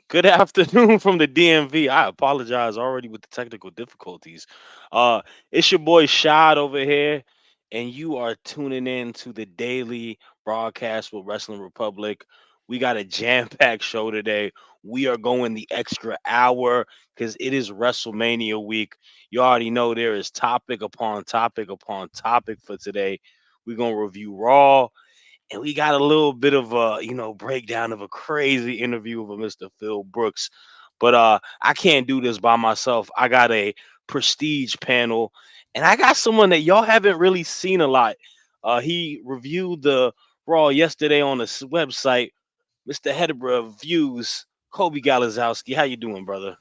Good afternoon from the DMV. I apologize already with the technical difficulties. It's your boy Shad over here, and you are tuning in to the daily broadcast with Wrestling Republic. We got a jam-packed show today. We are going the extra hour because it is WrestleMania week. You already know there is topic upon topic upon topic for today. We're gonna review Raw, and we got a little bit of a breakdown of a crazy interview with Mr. Phil Brooks. But I can't do this by myself. I got a prestige panel, and I got someone that y'all haven't really seen a lot. He reviewed the Raw yesterday on the website. Mr. Hedebra of Views, Coby Galenzoski. How you doing, brother?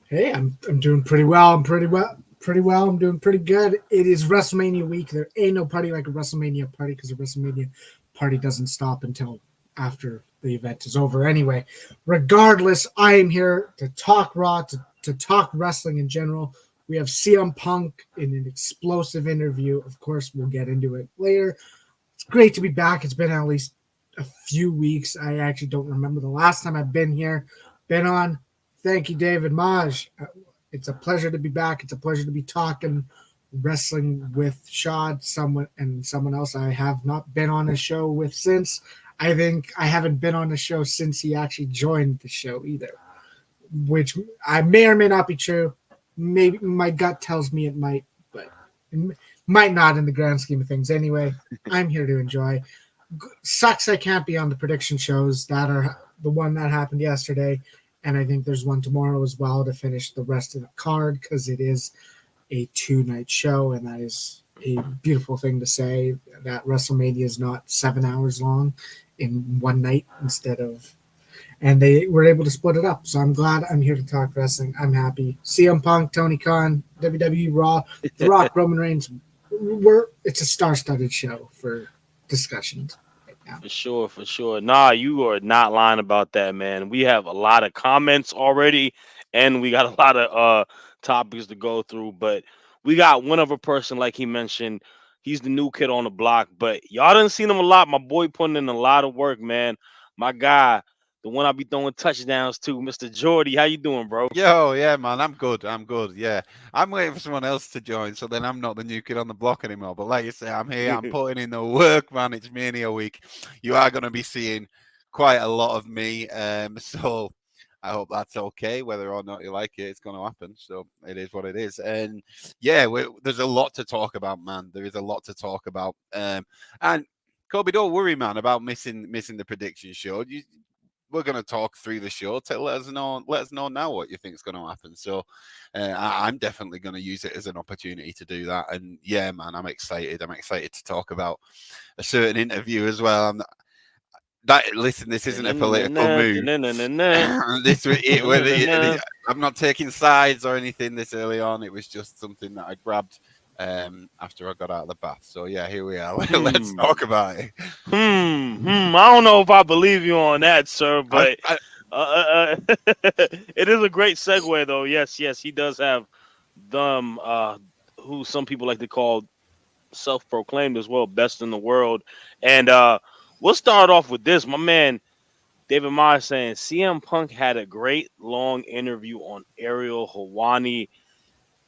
Hey, I'm doing pretty well. I'm doing pretty good. It is WrestleMania week. There ain't no party like a WrestleMania party because a WrestleMania party doesn't stop until after the event is over anyway. Regardless, I am here to talk Raw, to talk wrestling in general. We have CM Punk in an explosive interview. Of course, we'll get into it later. It's great to be back. It's been at least a few weeks. I actually don't remember the last time I've been here. Been on. Thank you, David Maj. It's a pleasure to be back. It's a pleasure to be talking wrestling with Shad, someone else I have not been on a show with since. I think I haven't been on the show since he actually joined the show either, which I may or may not be true. Maybe my gut tells me it might, but it might not in the grand scheme of things. Anyway, I'm here to enjoy. Sucks I can't be on the prediction shows that are the one that happened yesterday. And I think there's one tomorrow as well to finish the rest of the card because it is a 2-night show. And that is a beautiful thing to say, that WrestleMania is not 7 hours long in one night instead of. And they were able to split it up. So I'm glad I'm here to talk wrestling. I'm happy. CM Punk, Tony Khan, WWE Raw, The Rock, Roman Reigns. It's a star-studded show for discussions. For sure. Nah, you are not lying about that, man. We have a lot of comments already, and we got a lot of topics to go through. But we got one other person, like he mentioned. He's the new kid on the block, but y'all done seen him a lot. My boy putting in a lot of work, man. My guy, the one I be throwing touchdowns to, Mr. Jordy. How you doing, bro? Yo, yeah, man, I'm good. Yeah, I'm waiting for someone else to join, so then I'm not the new kid on the block anymore. But like you say, I'm here. I'm putting in the work, man. It's Mania week. You are going to be seeing quite a lot of me. So I hope that's okay. Whether or not you like it, it's going to happen. So it is what it is. And yeah, there's a lot to talk about, man. There is a lot to talk about. And Coby, don't worry, man, about missing the prediction show. We're going to talk through the show. Let us know now what you think is going to happen. So I'm definitely going to use it as an opportunity to do that. And yeah, man, I'm excited. I'm excited to talk about a certain interview as well. Listen, this isn't a political move. I'm not taking sides or anything this early on. It was just something that I grabbed after I got out of the bath. So yeah, here we are. Let's talk about it. I don't know if I believe you on that, sir, but it is a great segue, though. Yes, he does have them, who some people like to call self-proclaimed as well, best in the world. And we'll start off with this. My man David Meyer saying CM Punk had a great long interview on Ariel Helwani.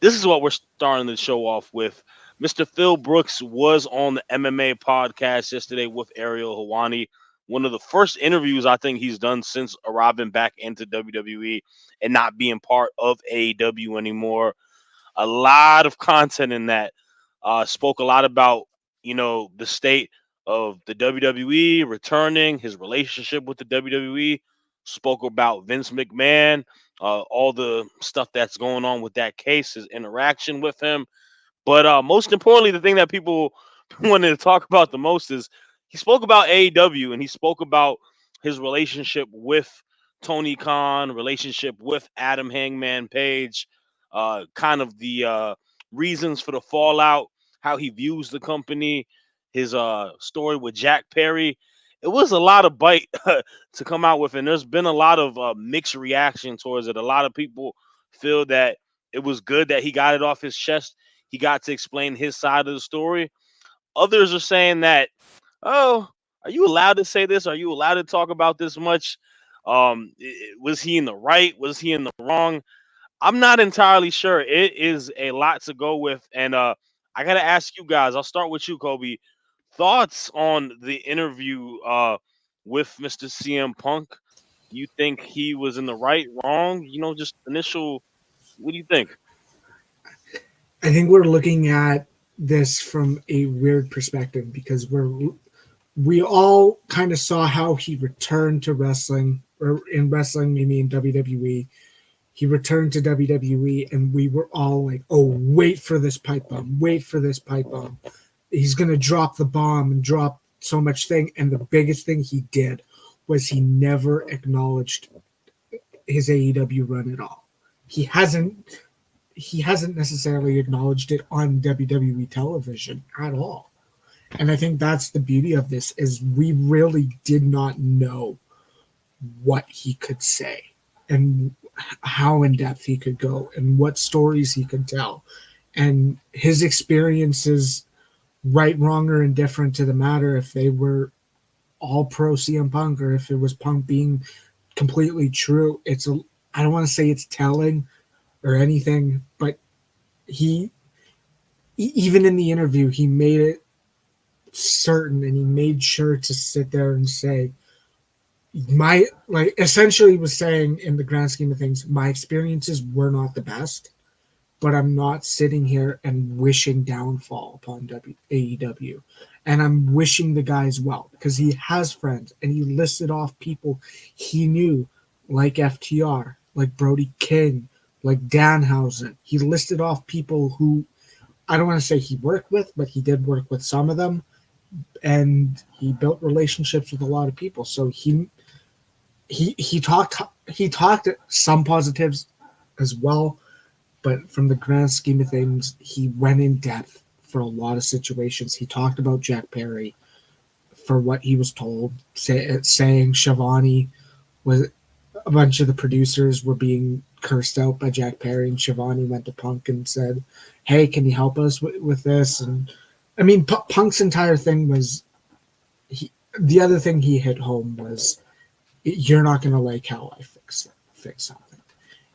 This is what we're starting the show off with. Mr. Phil Brooks was on the MMA podcast yesterday with Ariel Helwani. One of the first interviews I think he's done since arriving back into WWE and not being part of AEW anymore. A lot of content in that. Spoke a lot about, the state of the WWE returning, his relationship with the WWE. Spoke about Vince McMahon, all the stuff that's going on with that case, his interaction with him. But most importantly, the thing that people wanted to talk about the most is he spoke about AEW, and he spoke about his relationship with Tony Khan, relationship with Adam Hangman Page, kind of the reasons for the fallout, how he views the company, his story with Jack Perry. It was a lot of bite to come out with, and there's been a lot of mixed reaction towards it. A lot of people feel that it was good that he got it off his chest. He got to explain his side of the story. Others are saying that, oh, are you allowed to say this? Are you allowed to talk about this much? Was he in the right? Was he in the wrong? I'm not entirely sure. It is a lot to go with, and I gotta ask you guys. I'll start with you, Kobe. Thoughts on the interview with Mr. CM Punk? You think he was in the right, wrong? Just initial. What do you think? I think we're looking at this from a weird perspective because we all kind of saw how he returned to wrestling, or in wrestling, maybe in WWE. He returned to WWE, and we were all like, "Oh, wait for this pipe bomb! Wait for this pipe bomb! He's gonna drop the bomb and drop so much thing." And the biggest thing he did was he never acknowledged his AEW run at all. He hasn't necessarily acknowledged it on WWE television at all. And I think that's the beauty of this is we really did not know what he could say and how in depth he could go and what stories he could tell. And his experiences, right, wrong, or indifferent to the matter, if they were all pro CM Punk or if it was Punk being completely true, I don't want to say it's telling or anything, but he, even in the interview, he made it certain and he made sure to sit there and say, essentially was saying, in the grand scheme of things, my experiences were not the best, but I'm not sitting here and wishing downfall upon AEW. And I'm wishing the guys well because he has friends and he listed off people he knew, like FTR, like Brody King, like Danhausen. He listed off people who I don't want to say he worked with, but he did work with some of them. And he built relationships with a lot of people. So he talked some positives as well, but from the grand scheme of things, he went in depth for a lot of situations. He talked about Jack Perry for what he was told, saying Shivani was a bunch of the producers were being cursed out by Jack Perry, and Shivani went to Punk and said, "Hey, can you help us with this?" And I mean, Punk's entire thing was the other thing he hit home was, "You're not going to like how I fix something,"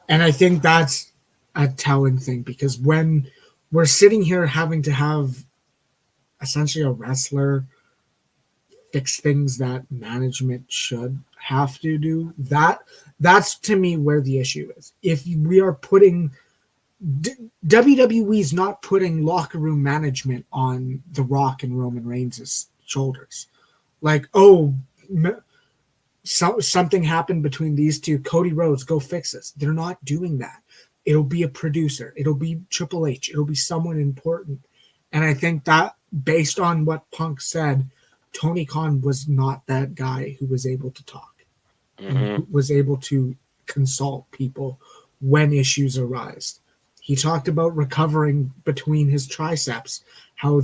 and I think that's a telling thing because when we're sitting here having to have essentially a wrestler fix things that management should have to do, that's to me where the issue is. If we are putting WWE's not putting locker room management on The Rock and Roman Reigns' shoulders, like, oh, something happened between these two, Cody Rhodes, go fix this. They're not doing that. It'll be a producer, it'll be Triple H, it'll be someone important. And I think that based on what Punk said, Tony Khan was not that guy who was able to talk and was able to consult people when issues arise. He talked about recovering between his triceps, how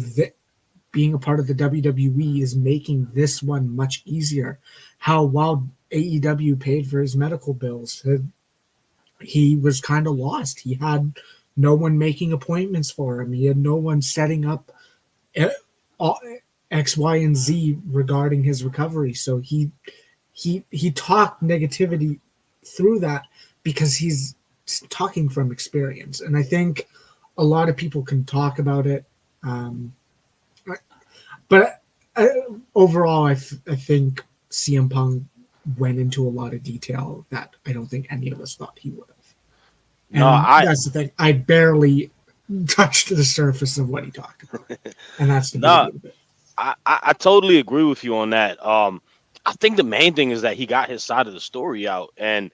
being a part of the WWE is making this one much easier. How while AEW paid for his medical bills, he was kind of lost. He had no one making appointments for him. He had no one setting up X, Y, and Z regarding his recovery. So he talked negativity through that because he's talking from experience. And I think a lot of people can talk about it. But overall, I think CM Punk went into a lot of detail that I don't think any of us thought he would have. And that's the thing. I barely touched the surface of what he talked about. And that's the beauty of it. I totally agree with you on that. I think the main thing is that he got his side of the story out, and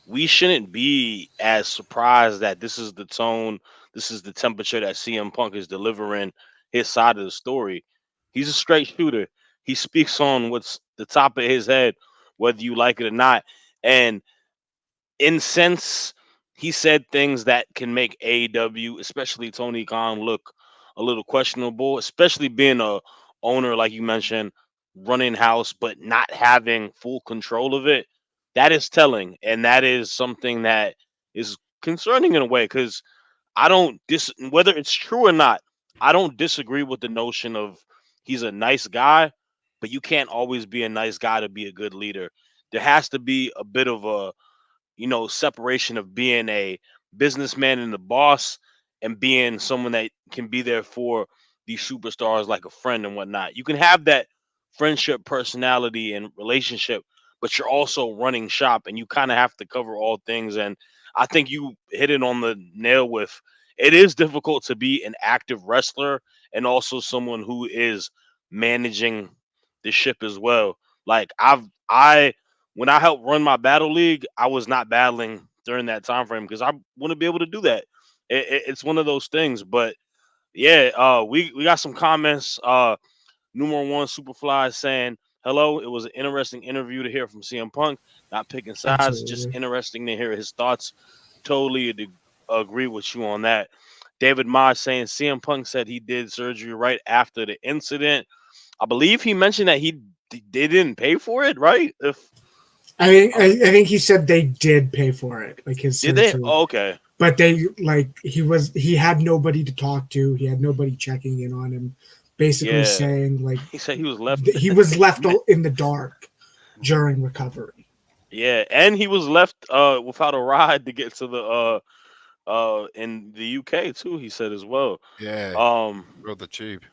we shouldn't be as surprised that this is the tone, this is the temperature that CM Punk is delivering his side of the story. He's a straight shooter. He speaks on what's the top of his head, whether you like it or not. And in sense, he said things that can make AEW, especially Tony Khan, look a little questionable, especially being a owner like you mentioned, running house but not having full control of it. That is telling, and that is something that is concerning in a way because I don't whether it's true or not. I don't disagree with the notion of he's a nice guy, but you can't always be a nice guy to be a good leader. There has to be a bit of a separation of being a businessman and the boss and being someone that can be there for these superstars like a friend and whatnot. You can have that friendship, personality, and relationship, but you're also running shop and you kind of have to cover all things. And I think you hit it on the nail with it is difficult to be an active wrestler and also someone who is managing the ship as well. Like I when I helped run my battle league, I was not battling during that time frame because I want to be able to do that. It's one of those things. But yeah, we got some comments. Numero one Superfly saying hello. It was an interesting interview to hear from CM Punk. Not picking sides, just Absolutely. interesting to hear his thoughts. Totally agree with you on that. David Ma saying CM Punk said he did surgery right after the incident. I believe he mentioned that they didn't pay for it, right? If I think he said they did pay for it, like his did they? surgery, Oh, okay. but they like he had nobody to talk to. He had nobody checking in on him, basically Yeah. saying like He said he was left. he was left in the dark during recovery. Yeah, and he was left without a ride to get to the in the UK too. He said as well. Yeah, Um, rode the tube.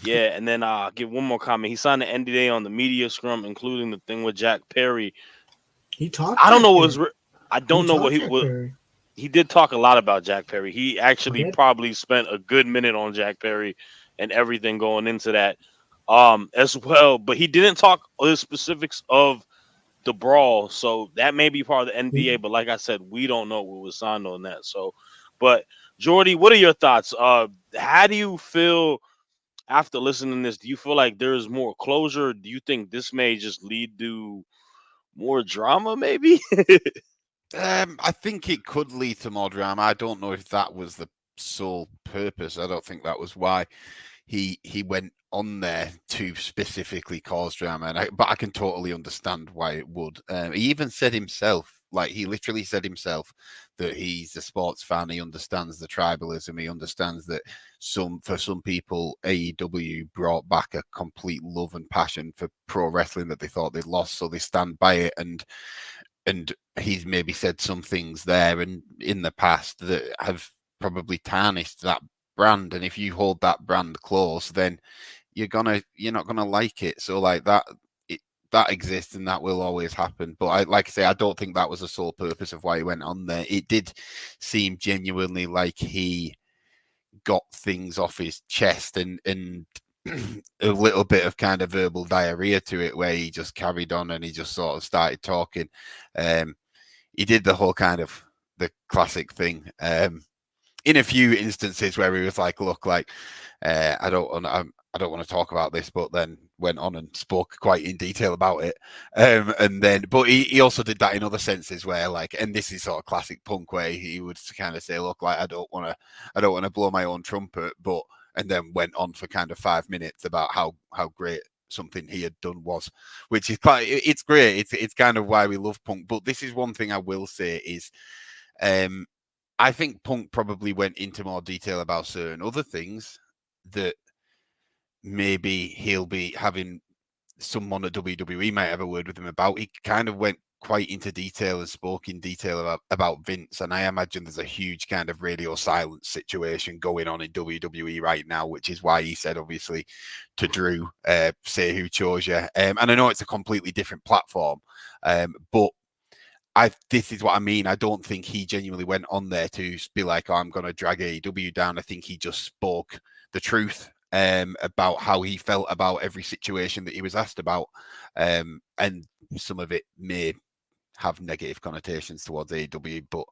yeah, and then give one more comment. He signed an NDA on the media scrum, including the thing with Jack Perry. He talked I don't Jack know what was. Perry. I He don't know what talked Jack Perry. he did talk a lot about Jack Perry. He He actually did. probably spent a good minute on Jack Perry and everything going into that as well. But he didn't talk the specifics of the brawl, so that may be part of the He, NDA. But like I said, we don't know what was signed on that. So, but Jordy, what are your thoughts? How do you feel after listening to this? Do you feel like there's more closure? Do you think this may just lead to more drama? Maybe. I think it could lead to more drama. I don't know if that was the sole purpose. I don't think that was why he went on there to specifically cause drama. But I can totally understand why it would. He even said himself, like he literally said himself, that he's a sports fan. He understands the tribalism. He understands that for some people, AEW brought back a complete love and passion for pro wrestling that they thought they'd lost, so they stand by it. And he's maybe said some things there and in the past that have probably tarnished that brand. And if you hold that brand close, then you're not gonna like it. So like that that exists and that will always happen. But like I say, I don't think that was the sole purpose of why he went on there. It did seem genuinely like he got things off his chest and a little bit of kind of verbal diarrhea to it where he just carried on and he just sort of started talking. Um, he did the whole kind of the classic thing. In a few instances where he was like, "Look, like I don't want to talk about this," but then went on and spoke quite in detail about it. And then, but he also did that in other senses where, like, and this is sort of classic Punk where he would kind of say, "Look, like I don't want to blow my own trumpet," but and then went on for kind of 5 minutes about how great something he had done was, which is quite it's great. It's kind of why we love Punk. But this is one thing I will say is. I think Punk probably went into more detail about certain other things that maybe he'll be having someone at WWE might have a word with him about. He kind of went quite into detail and spoke in detail about Vince. And I imagine there's a huge kind of radio silence situation going on in WWE right now, which is why he said, obviously, to Drew, say who chose you. And I know it's a completely different platform, but this is what I mean. I don't think he genuinely went on there to be like, "Oh, I'm going to drag AEW down." I think he just spoke the truth about how he felt about every situation that he was asked about, and some of it may have negative connotations towards AEW. But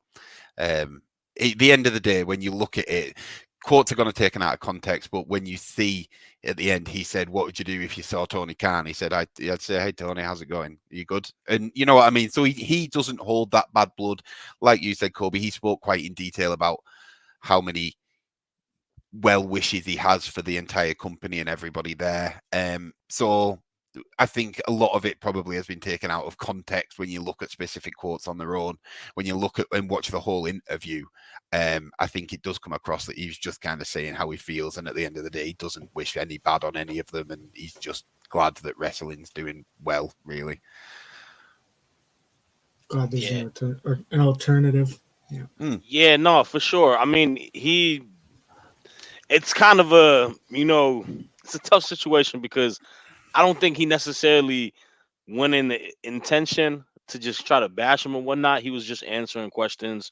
at the end of the day, when you look at it, quotes are going to be taken out of context, but when you see at the end, he said, "What would you do if you saw Tony Khan?" He said, "I'd say, hey Tony, how's it going? Are you good?" And you know what I mean. So he doesn't hold that bad blood, like you said, Coby. He spoke quite in detail about how many well wishes he has for the entire company and everybody there. So I think a lot of it probably has been taken out of context when you look at specific quotes on their own. When you look at and watch the whole interview, I think it does come across that he's just kind of saying how he feels, and at the end of the day, he doesn't wish any bad on any of them, and he's just glad that wrestling's doing well, really. God, there's an alternative. Yeah. Yeah, no, for sure. I mean, it's kind of a, it's a tough situation because I don't think he necessarily went in the intention to just try to bash him and whatnot. He was just answering questions.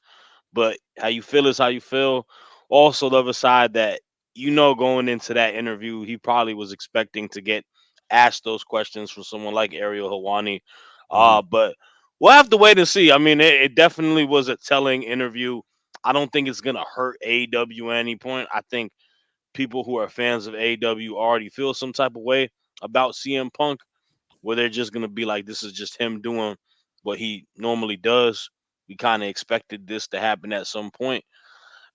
But how you feel is how you feel. Also, the other side that, going into that interview, he probably was expecting to get asked those questions from someone like Ariel Helwani. But we'll have to wait and see. I mean, it definitely was a telling interview. I don't think it's gonna hurt AEW at any point. I think people who are fans of AEW already feel some type of way about CM Punk, where they're just gonna be like, this is just him doing what he normally does. We kind of expected this to happen at some point.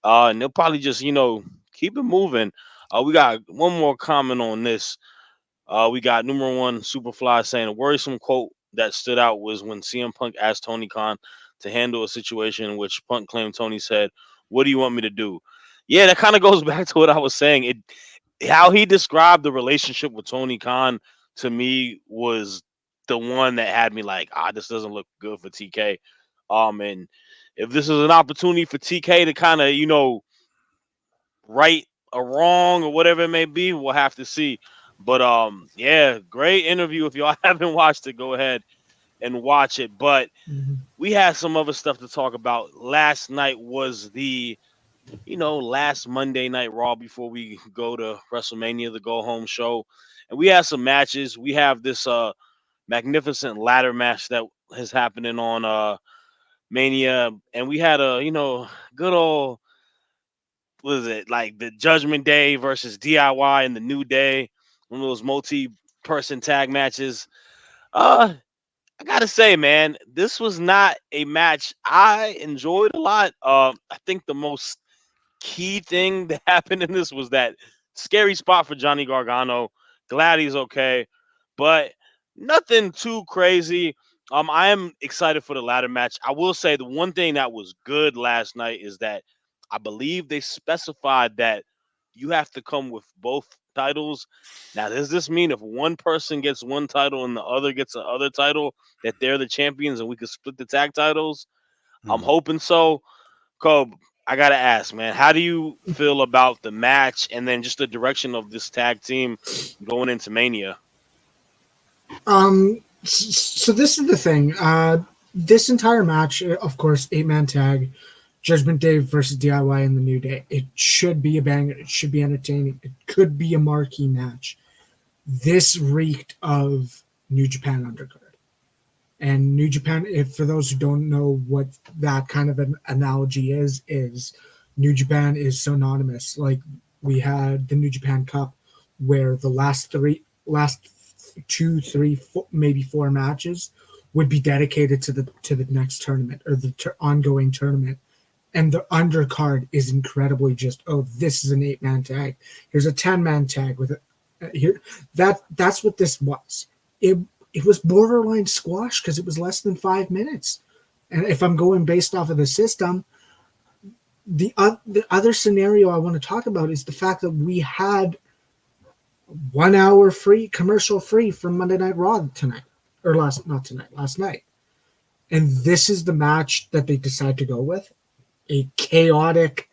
And they'll probably just, keep it moving. We got one more comment on this. We got number one Superfly saying a worrisome quote that stood out was when CM Punk asked Tony Khan to handle a situation in which Punk claimed Tony said, "What do you want me to do?" Yeah, that kind of goes back to what I was saying. How he described the relationship with Tony Khan to me was the one that had me like, this doesn't look good for TK. And if this is an opportunity for TK to kind of, right a wrong or whatever it may be, we'll have to see. But yeah, great interview. If y'all haven't watched it, go ahead and watch it. But we had some other stuff to talk about. Last night was the last Monday Night Raw before we go to WrestleMania, the go home show. And we had some matches. We have this magnificent ladder match that is happening on Mania. And we had a, good old, what is it, like the Judgment Day versus DIY and the New Day, one of those multi-person tag matches. I gotta say, man, this was not a match I enjoyed a lot. I think the most key thing that happened in this was that scary spot for Johnny Gargano. Glad he's okay, but nothing too crazy. I am excited for the ladder match. I will say the one thing that was good last night is that I believe they specified that you have to come with both titles. Now, does this mean if one person gets one title and the other gets the other title, that they're the champions and we could split the tag titles? I'm hoping so. Cobb, I gotta ask, man, how do you feel about the match and then just the direction of this tag team going into Mania? So this is the thing. This entire match, of course, 8-man tag, Judgment Day versus DIY and the New Day. It should be a banger. It should be entertaining. It could be a marquee match. This reeked of New Japan undercard. And New Japan, if for those who don't know what that kind of an analogy is New Japan is synonymous. Like we had the New Japan Cup, where the last two, three, four, maybe four matches would be dedicated to the next tournament or the ongoing tournament. And the undercard is incredibly just, this is an 8-man tag. Here's a 10-man tag with it. Here, that's what this was. It was borderline squash because it was less than 5 minutes. And if I'm going based off of the system, the other scenario I want to talk about is the fact that we had 1 hour free, commercial free from Monday Night Raw tonight. Or last night. And this is the match that they decide to go with. A chaotic,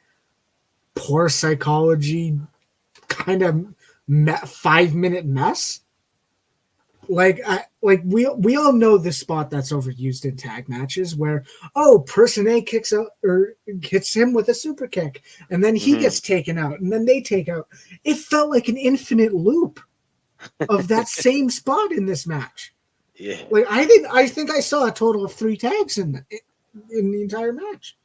poor psychology, kind of 5-minute mess. We all know this spot that's overused in tag matches where person A kicks out or hits him with a super kick, and then he gets taken out, and then they take out. It felt like an infinite loop of that same spot in this match. Yeah, I think I saw a total of 3 tags in the entire match.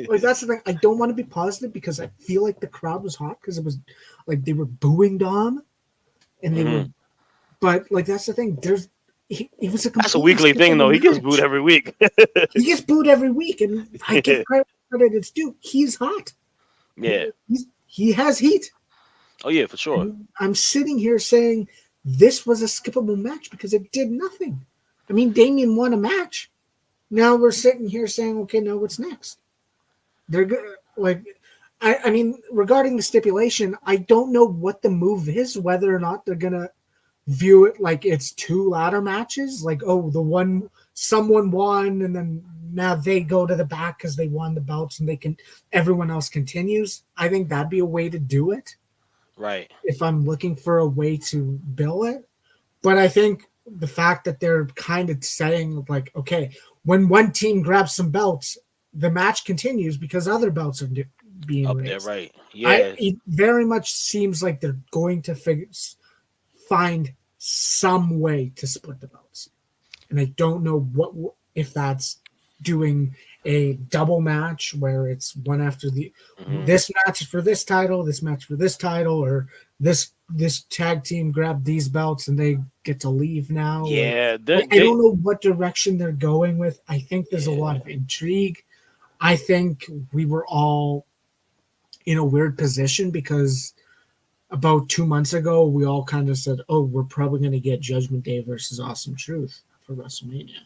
like that's the thing. I don't want to be positive because I feel like the crowd was hot because it was like they were booing Dom and they were, Hmm. but like that's the thing. It was a That's a completely weekly thing, though. skippable He gets booed match. every week. He gets booed every week, and I give credit it's due. He's hot. Yeah. He has heat. Oh yeah, for sure. And I'm sitting here saying this was a skippable match because it did nothing. I mean, Damien won a match. Now we're sitting here saying, okay, now what's next? They're good. Like, I mean, regarding the stipulation, I don't know what the move is, whether or not they're gonna view it like it's two ladder matches. Like, oh, the one someone won, and then now they go to the back because they won the belts, and they can everyone else continues. I think that'd be a way to do it Right. if I'm looking for a way to bill it. But I think the fact that they're kind of saying like, okay, when one team grabs some belts, the match continues because other belts are being Up there, raised. right. Yeah. It very much seems like they're going to find some way to split the belts, and I don't know what if that's doing a double match where it's one after the Hmm. this match is for this match for this title, or this tag team grabbed these belts and they get to leave now. Like Yeah. I don't know what direction they're going with. I think there's a lot Yeah. of intrigue. I think we were all in a weird position because about 2 months ago, we all kind of said, "Oh, we're probably going to get Judgment Day versus Awesome Truth for WrestleMania,"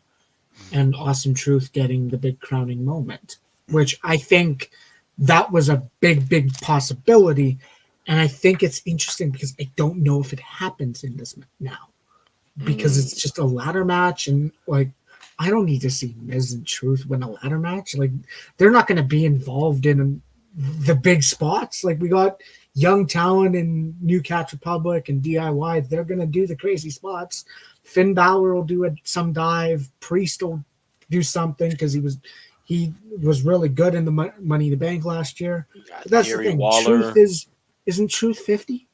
and Awesome Truth getting the big crowning moment, which I think that was a big possibility. And I think it's interesting because I don't know if it happens in this now because Mm. it's just a ladder match, and like I don't need to see Miz and Truth win a ladder match. Like they're not going to be involved in the big spots. Like we got young talent in New Catch Republic and DIY. They're going to do the crazy spots. Finn Balor will do some dive. Priest will do something because he was really good in the Money in the Bank last year. You got But that's the Jerry thing. Truth Waller. isn't Truth 50?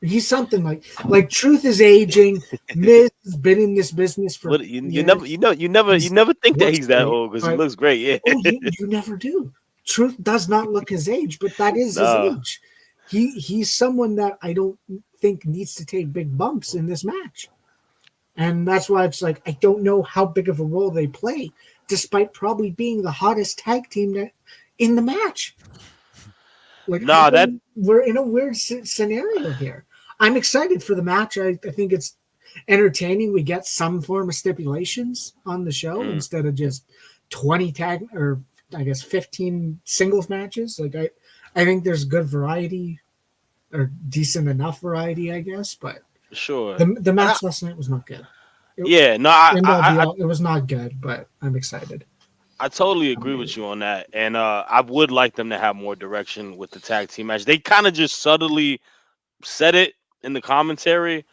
He's something like Truth is aging. Miz has been in this business for What you never years. you He's never think that looks he's that great, old because he but looks great. oh, Yeah. you never do. Truth does not look his age, but that is his Nah. age. He's someone that I don't think needs to take big bumps in this match. And that's why it's like I don't know how big of a role they play, despite probably being the hottest tag team in the match. Like Nah. That. we're in a weird scenario here. I'm excited for the match. I think it's entertaining. We get some form of stipulations on the show Mm, instead of just 20 tag or I guess 15 singles matches. Like I think there's good variety or decent enough variety, I guess. But for sure. the And match last night was not good. It, yeah. No. end all be all, it was not good, but I'm excited. I totally agree with you on that, and I would like them to have more direction with the tag team match. They kind of just subtly said it in the commentary.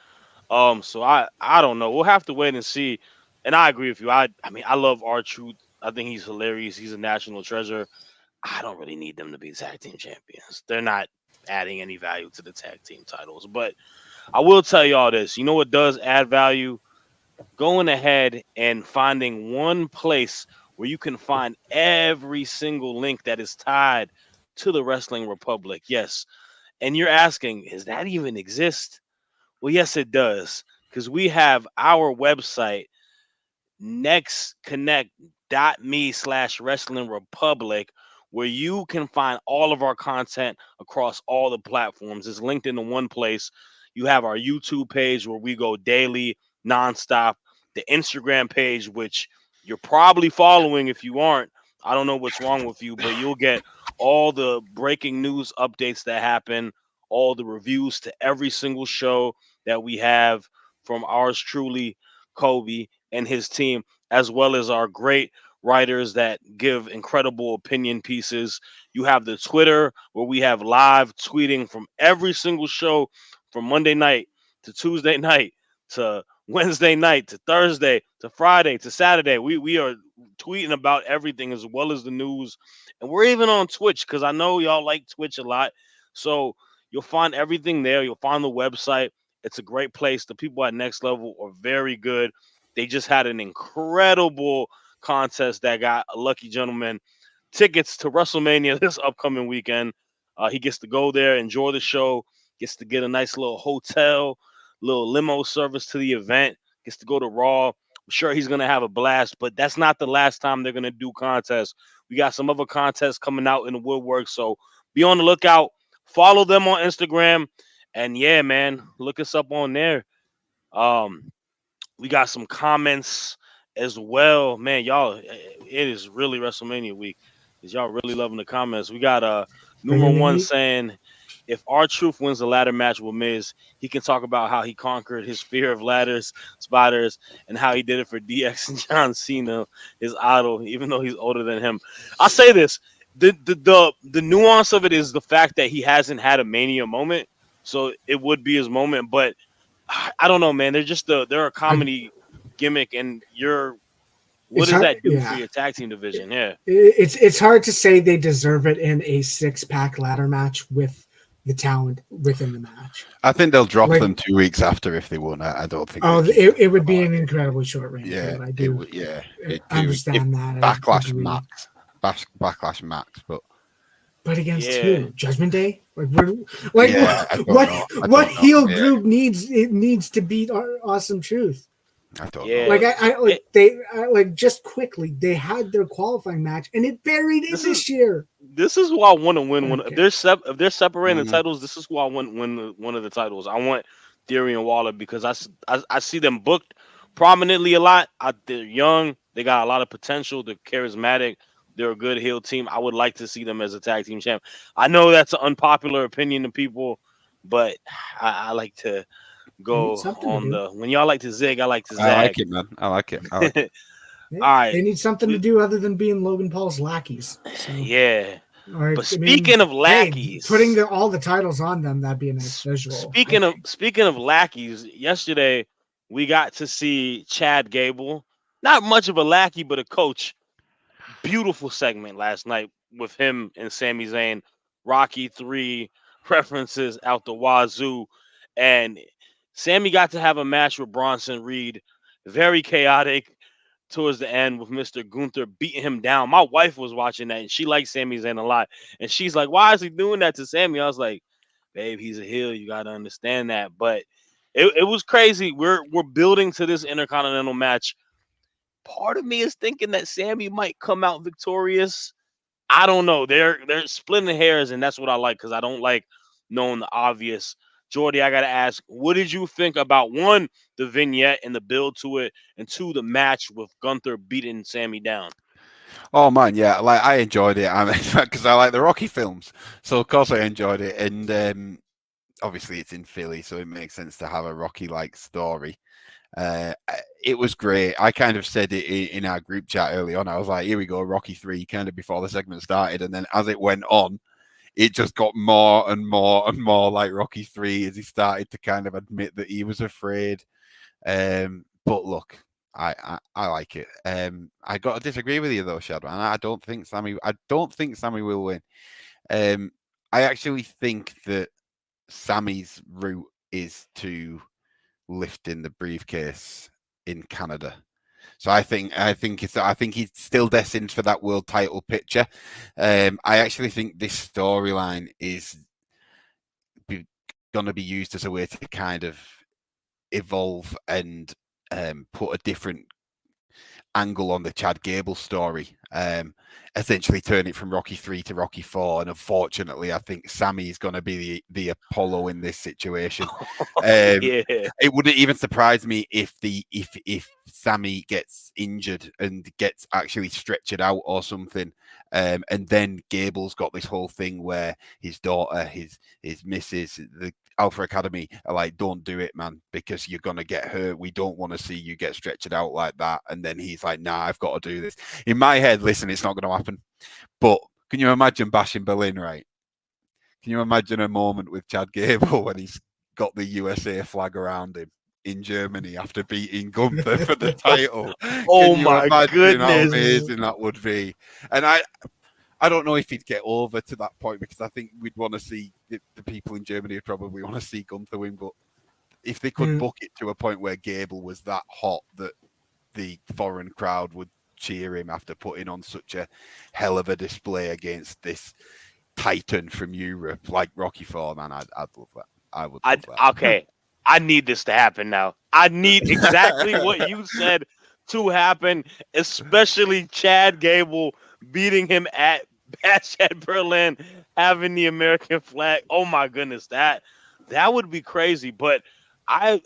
So I don't know. We'll have to wait and see. And I agree with you. I mean I love R Truth. I think he's hilarious. He's a national treasure. I don't really need them to be tag team champions. They're not adding any value to the tag team titles. But I will tell y'all this. You know what does add value? Going ahead and finding one place where you can find every single link that is tied to the Wrestling Republic. Yes. And you're asking, does that even exist? Well, yes, it does. Because we have our website, nextconnect.me/wrestling republic, where you can find all of our content across all the platforms. It's linked into one place. You have our YouTube page where we go daily, nonstop. The Instagram page, which you're probably following. If you aren't, I don't know what's wrong with you, but you'll get all the breaking news updates that happen, all the reviews to every single show that we have from ours truly, Kobe and his team, as well as our great writers that give incredible opinion pieces. You have the Twitter where we have live tweeting from every single show from Monday night to Tuesday night to Wednesday night to Thursday to Friday to Saturday. We are tweeting about everything as well as the news. And we're even on Twitch because I know y'all like Twitch a lot. So you'll find everything there. You'll find the website. It's a great place. The people at Next Level are very good. They just had an incredible contest that got a lucky gentleman tickets to WrestleMania this upcoming weekend. He gets to go there, enjoy the show, gets to get a nice little hotel, little limo service to the event, gets to go to Raw. I'm sure he's gonna have a blast, but that's not the last time they're gonna do contests. We got some other contests coming out in the woodwork, so be on the lookout. Follow them on Instagram, and yeah, man, look us up on there. Um, we got some comments as well, man. Y'all, it is really WrestleMania week. Is y'all really loving the comments? We got Bringing numero the one heat. saying if R Truth wins the ladder match with Miz, he can talk about how he conquered his fear of ladders, spiders, and how he did it for DX and John Cena, his idol, even though he's older than him. I'll say this: the nuance of it is the fact that he hasn't had a Mania moment, so it would be his moment, but I don't know, man. They're a I, comedy gimmick, and what it's does hard. that do for Yeah, your tag team division? Yeah, it's hard to say they deserve it in a 6-pack ladder match with the talent within the match. I think they'll drop Like, them 2 weeks after if they won. I don't think. oh, They keep it would be them. an incredibly short reign Yeah, too. I it do would. Yeah, it do. If understand that. I backlash agree. max, backlash max. But But against yeah. who? Judgment Day? Like yeah, I don't what? know. I What don't know. heel Yeah, group needs to beat Awesome Truth? I don't know. Yeah. Like I like like just quickly they had their qualifying match and it buried it This is this year. this is who I want to win one. Okay. If they're separating the Mm. titles, this is who I want to win one of the titles. I want Theory and Waller because I see them booked prominently a lot. They're young, they got a lot of potential. They're charismatic. They're a good heel team. I would like to see them as a tag team champ. I know that's an unpopular opinion to people, but I like to They need go something to on do. the when y'all like to zig, I like to I zag. like it, man. I like it. I like it. All right, They need something to we, do other than being Logan Paul's lackeys. So, yeah. or But I mean, speaking of hey, putting lackeys, all the titles on them, that'd be a nice visual, I think. speaking of lackeys, yesterday we got to see Chad Gable, not much of a lackey, but a coach. Beautiful segment last night with him and Sami Zayn. Rocky 3 references out the wazoo, and Sammy got to have a match with Bronson Reed. Very chaotic towards the end with Mr. Gunther beating him down. My wife was watching that and she likes Sami Zayn a lot. And she's like, why is he doing that to Sammy? I was like, babe, he's a heel. You got to understand that. But it was crazy. We're building to this Intercontinental match. Part of me is thinking that Sammy might come out victorious. I don't know. They're splitting hairs, and that's what I like because I don't like knowing the obvious. Jordy, I gotta ask, what did you think about one, the vignette and the build to it, and two, the match with Gunther beating Sammy down? Oh man, yeah, like I enjoyed it. I mean, because I like the Rocky films, so of course I enjoyed it. And obviously, it's in Philly, so it makes sense to have a Rocky-like story. It was great. I kind of said it in our group chat early on. I was like, "Here we go, Rocky 3," kind of before the segment started, and then as it went on, it just got more and more and more like Rocky 3 as he started to kind of admit that he was afraid. But look, I like it. I got to disagree with you though, Shad. And I don't think Sammy will win. I actually think that Sammy's route is to lift in the briefcase in Canada. So I think he's still destined for that world title picture. I actually think this storyline is going to be used as a way to kind of evolve and put a different angle on the Chad Gable story. Essentially turn it from Rocky 3 to Rocky 4. And unfortunately, I think Sammy is going to be the Apollo in this situation. Yeah. It wouldn't even surprise me if Sammy gets injured and gets actually stretched out or something. And then Gable's got this whole thing where his daughter, his missus, the Alpha Academy are like, don't do it, man, because you're gonna get hurt. We don't want to see you get stretched out like that. And then he's like, nah, I've got to do this. In my head, listen, it's not going to happen. But can you imagine bashing Berlin, right? Can you imagine a moment with Chad Gable when he's got the USA flag around him in Germany after beating Gunther for the title? Oh Can you my imagine how goodness. amazing that would be? And I don't know if he'd get over to that point because I think we'd want to see the people in Germany would probably want to see Gunther win. But if they could book it to a point where Gable was that hot that the foreign crowd would cheer him after putting on such a hell of a display against this titan from Europe like Rocky Foreman. I'd love that. I would love that. Okay, I need this to happen now. I need exactly what you said to happen, especially Chad Gable beating him at Bash at Berlin, having the American flag. Oh my goodness, that would be crazy. But I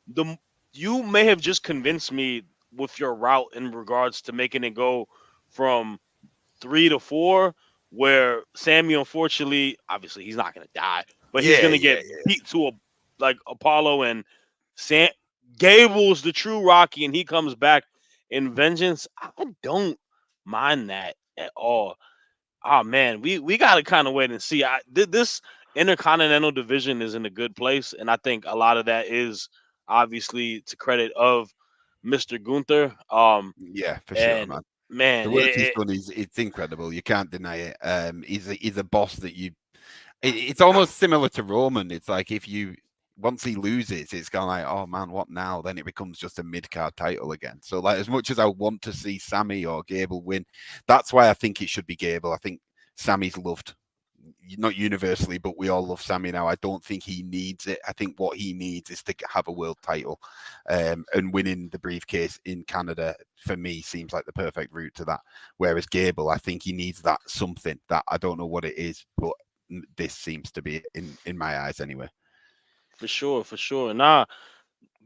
the you may have just convinced me with your route in regards to making it go from 3 to 4, where Sammy, unfortunately, obviously he's not gonna die, but he's Yeah, gonna yeah, get yeah. beat to a like Apollo, and Sam Gable's the true Rocky, and he comes back in vengeance. I don't mind that at all. Oh man, we gotta kind of wait and see. This intercontinental division is in a good place, and I think a lot of that is obviously to credit of Mr. Gunther. Yeah, for sure, And man. The man, work he's done is it's incredible. You can't deny it. He's a boss that it's almost similar to Roman. It's like if you once he loses, it's kind of like, oh man, what now? Then it becomes just a mid card title again. So like, as much as I want to see Sammy or Gable win, that's why I think it should be Gable. I think Sammy's loved, not universally, but we all love Sammy now. I don't think he needs it. I think what he needs is to have a world title, and winning the briefcase in Canada for me seems like the perfect route to that. Whereas Gable, I think he needs that something that I don't know what it is, but this seems to be in my eyes anyway. for sure, for sure. Nah,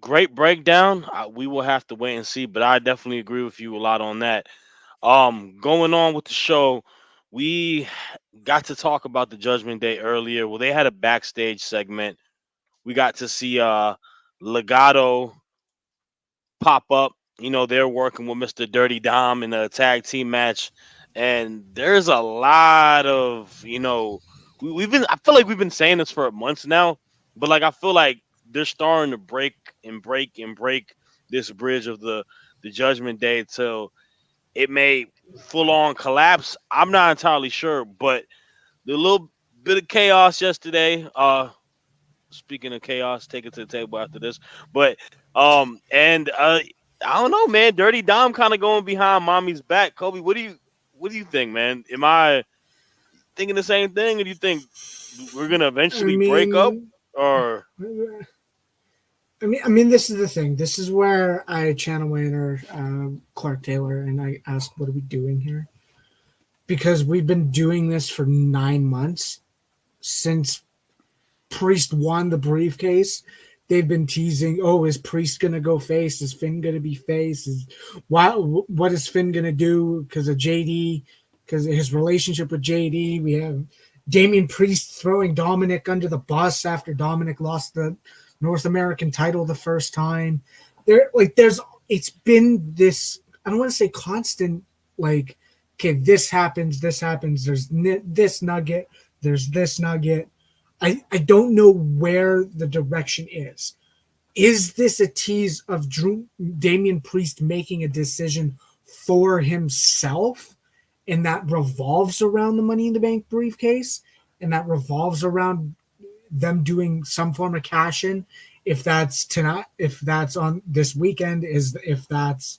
great breakdown. We will have to wait and see, but I definitely agree with you a lot on that. Going on with the show, we got to talk about the Judgment Day earlier. Well, they had a backstage segment. We got to see Legado pop up. You know, they're working with Mr. Dirty Dom in a tag team match. And there's a lot of, we've been, I feel like we've been saying this for months now, but like, I feel like they're starting to break this bridge of the Judgment Day till it may full on collapse. I'm not entirely sure, but the little bit of chaos yesterday, speaking of chaos, take it to the table after this. But and I don't know, man. Dirty Dom kind of going behind mommy's back. Kobe, what do you think, man? Am I thinking the same thing, or do you think we're gonna I eventually break up? mean, Or I mean, this is the thing. This is where I channel Wayner, Clark Taylor, and I ask, "What are we doing here?" Because we've been doing this for 9 months since Priest won the briefcase. They've been teasing, "Oh, is Priest gonna go face? Is Finn gonna be face? What is Finn gonna do because of JD? Because of his relationship with JD? We have Damian Priest throwing Dominic under the bus after Dominic lost the North American title the first time. It's been this. I don't want to say constant. Like, okay, this happens. There's this nugget. There's this nugget. I don't know where the direction is. Is this a tease of Damian Priest making a decision for himself, and that revolves around the Money in the Bank briefcase, and that revolves around them doing some form of cash in? If that's tonight, if that's on this weekend, if that's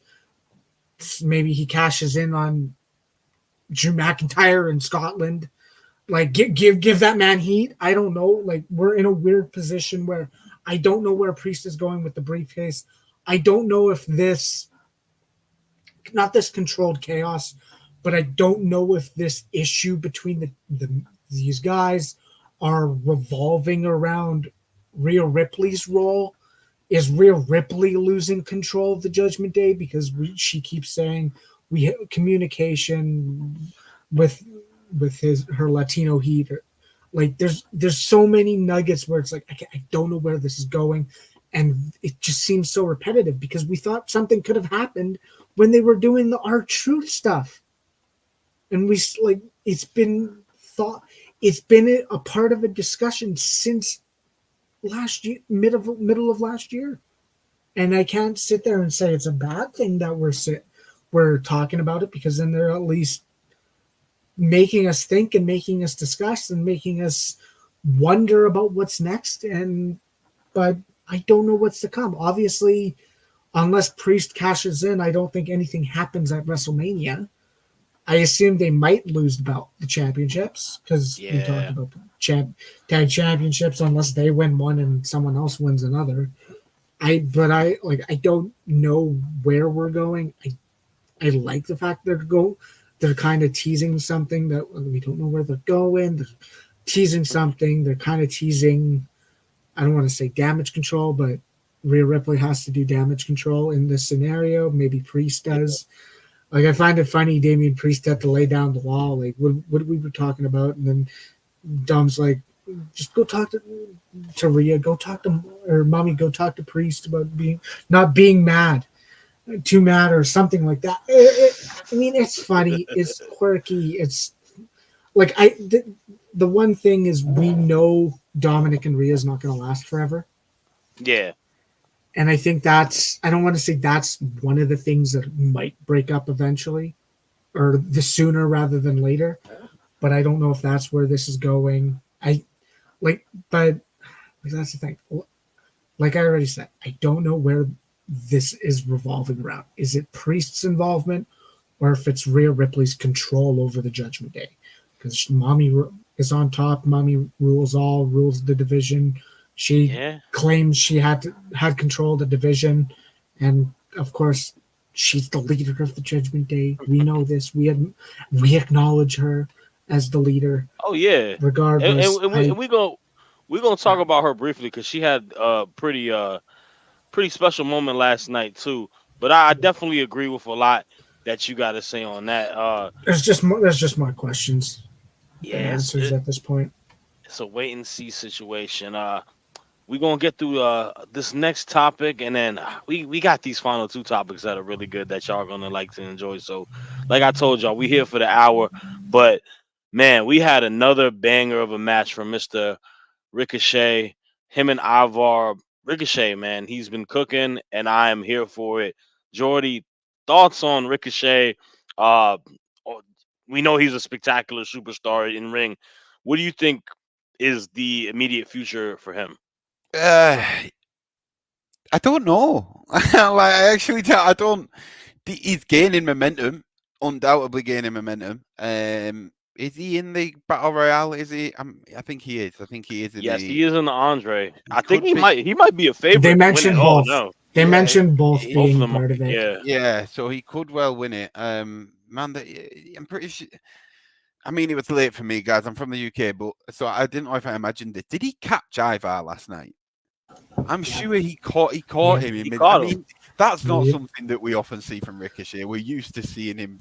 maybe he cashes in on Drew McIntyre in Scotland. Like give that man heat. I don't know. Like, we're in a weird position where I don't know where Priest is going with the briefcase. I don't know if not this controlled chaos, but I don't know if this issue between these guys are revolving around Rhea Ripley's role. Is Rhea Ripley losing control of the Judgment Day because she keeps saying we have communication with her Latino heat? Like, there's so many nuggets where it's like I don't know where this is going, and it just seems so repetitive because we thought something could have happened when they were doing the R-Truth stuff, and it's been a part of a discussion since last year, middle of last year, and I can't sit there and say it's a bad thing that we're talking about it, because then they're at least making us think and making us discuss and making us wonder about what's next. But I don't know what's to come. Obviously unless Priest cashes in, I don't think anything happens at WrestleMania. I assume they might lose the championships because we talked Yeah. about the tag championships unless they win one and someone else wins another. I don't know where we're going. I like the fact they're kind of teasing something that we don't know where they're going. They're teasing something. They're kind of teasing. I don't want to say damage control, but Rhea Ripley has to do damage control in this scenario. Maybe Priest does. Like I find it funny, Damian Priest had to lay down the law. Like what we were talking about, and then Dom's like, just go talk to Rhea, go talk to or mommy, go talk to Priest about not being mad, too mad or something like that. I mean, it's funny, it's quirky, it's like the one thing is we know Dominic and Rhea is not going to last forever. Yeah. And I think I don't want to say that's one of the things that might break up eventually or the sooner rather than later. But I don't know if that's where this is going. But that's the thing. Like I already said, I don't know where this is revolving around. Is it Priest's involvement or if it's Rhea Ripley's control over the Judgment Day? Because Mommy is on top. Mommy rules all, rules the division. She claims she had control of the division, and of course, she's the leader of the Judgment Day. We know this. We acknowledge her as the leader. Oh yeah. Regardless, And we gonna talk about her briefly because she had a pretty special moment last night too. But I definitely agree with a lot that you got to say on that. There's just more questions than answers at this point. It's a wait and see situation. We're gonna get through this next topic, and then we got these final two topics that are really good that y'all are gonna like to enjoy. So, like I told y'all, we here for the hour, but man, we had another banger of a match from Mister Ricochet. Him and Ivar. Ricochet, man, he's been cooking, and I am here for it. Jordy, thoughts on Ricochet? Uh, we know he's a spectacular superstar in ring. What do you think is the immediate future for him? I don't know. I actually I don't. He's gaining momentum, undoubtedly gaining momentum. Is he in the battle royale? Is he? I think he is. I think he is in Yes, the. he is in the Andre. I think Could be. he might be a favorite They to win it. mentioned Oh both. no, They Yeah, mentioned both both of being them. part of it. Yeah, Yeah, so he could well win it. Man, I'm pretty sure. I mean, it was late for me, guys. I'm from the UK, but so I didn't know if I imagined it. Did he catch Ivar last night? I'm sure he caught him. he In mid. I caught him. mean, that's not Yep. something that we often see from Ricochet. We're used to seeing him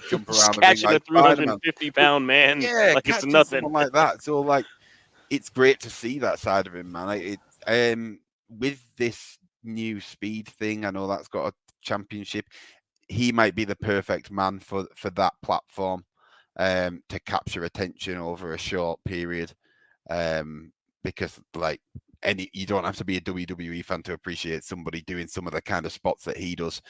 jump Just around the ring catching a like Spider-Man. 350 But pound man yeah, like it's catching nothing. someone like that. So like, it's great to see that side of him, man. With this new speed thing, I know that's got a championship. He might be the perfect man for that platform, to capture attention over a short period. Because like you don't have to be a WWE fan to appreciate somebody doing some of the kind of spots that he does.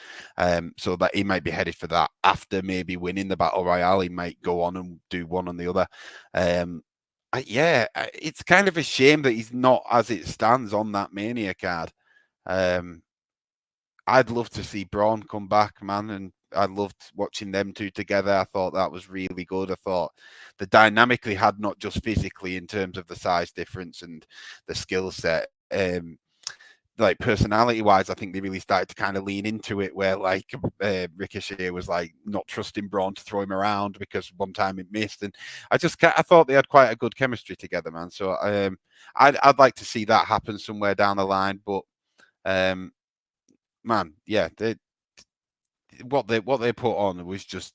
So that he might be headed for that. After maybe winning the battle royale, he might go on and do one on the other. It's kind of a shame that he's not, as it stands, on that Mania card. I'd love to see Braun come back, man, and I loved watching them two together. I thought that was really good. I thought the dynamic they had, not just physically in terms of the size difference and the skill set, like personality wise, I think they really started to kind of lean into it. Where like Ricochet was like not trusting Braun to throw him around because one time it missed, and I thought they had quite a good chemistry together, man. So I'd like to see that happen somewhere down the line, but man, yeah, what they put on was just,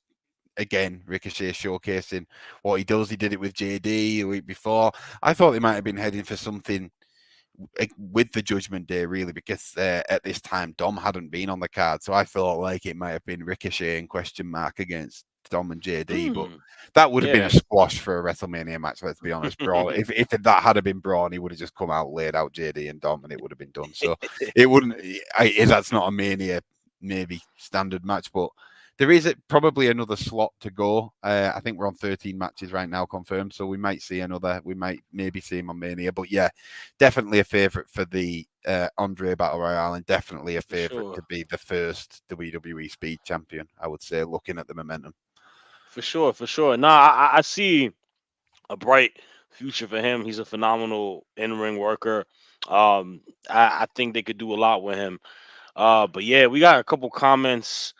again, Ricochet showcasing what he does. He did it with JD a week before. I thought they might have been heading for something with the Judgment Day, really, because at this time Dom hadn't been on the card, so I felt like it might have been Ricochet and question mark against Dom and JD, but that would have been a squash for a WrestleMania match. Let's be honest, Braun. if that had been Braun, he would have just come out, laid out JD and Dom, and it would have been done. So it wouldn't. That's not a Mania maybe standard match, but there is probably another slot to go. I think we're on 13 matches right now confirmed, so we might see another. We might maybe see him on Mania, but yeah, definitely a favorite for the Andre Battle Royale, and definitely a favorite sure. to be the first WWE Speed Champion. I would say, looking at the momentum. For sure, for sure. Nah, I see a bright future for him. He's a phenomenal in-ring worker. I think they could do a lot with him. But yeah, we got a couple comments.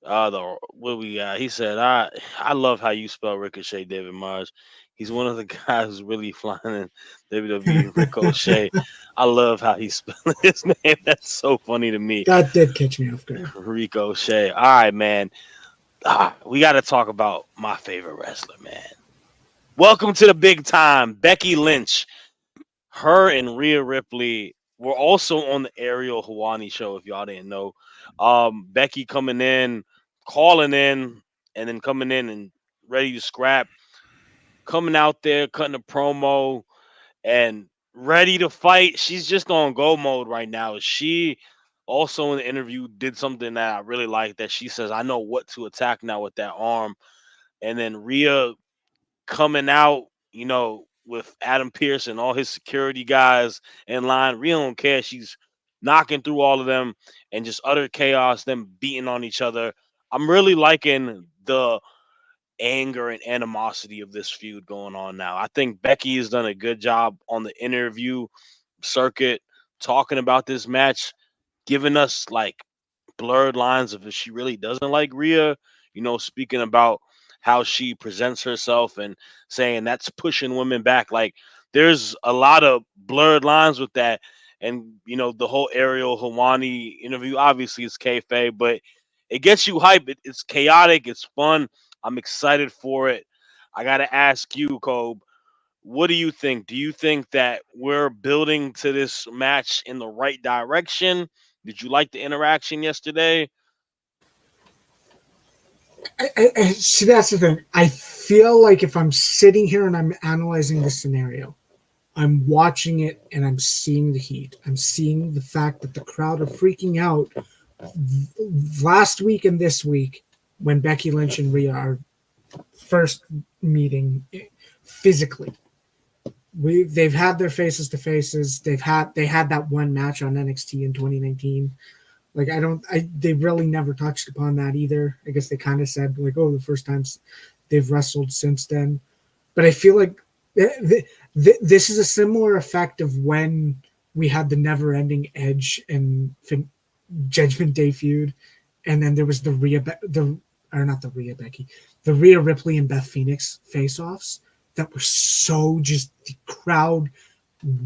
The what we got? He said, I love how you spell Ricochet, David Mars. He's one of the guys who's really flying in WWE Ricochet. I love how he spelled his name. That's so funny to me. That did catch me off guard. Ricochet. All right, man. We got to talk about my favorite wrestler, man. Welcome to the big time, Becky Lynch. Her and Rhea Ripley were also on the Ariel Hawani show, if y'all didn't know. Becky coming in, calling in, and then coming in and ready to scrap, coming out there, cutting a promo, and ready to fight. She's just on go mode right now. She also in the interview did something that I really like, that she says, I know what to attack now with that arm. And then Rhea coming out, with Adam Pearce and all his security guys in line. Rhea don't care. She's knocking through all of them and just utter chaos, them beating on each other. I'm really liking the anger and animosity of this feud going on now. I think Becky has done a good job on the interview circuit talking about this match, giving us like blurred lines of if she really doesn't like Rhea, speaking about how she presents herself and saying that's pushing women back. Like there's a lot of blurred lines with that. And, the whole Ariel Hawani interview, obviously it's kayfabe, but it gets you hype. It's chaotic. It's fun. I'm excited for it. I got to ask you, Kobe, what do you think? Do you think that we're building to this match in the right direction? Did you like the interaction yesterday? See, that's the thing. I feel like if I'm sitting here and I'm analyzing the scenario, I'm watching it and I'm seeing the heat. I'm seeing the fact that the crowd are freaking out last week and this week when Becky Lynch and Rhea are first meeting physically. They've had their faces to faces. They had that one match on NXT in 2019. Like they really never touched upon that either. I guess they kind of said like, oh, the first times they've wrestled since then. But I feel like this is a similar effect of when we had the never-ending Edge and Judgment Day feud, and then there was the Rhea Ripley and Beth Phoenix face-offs that were so just the crowd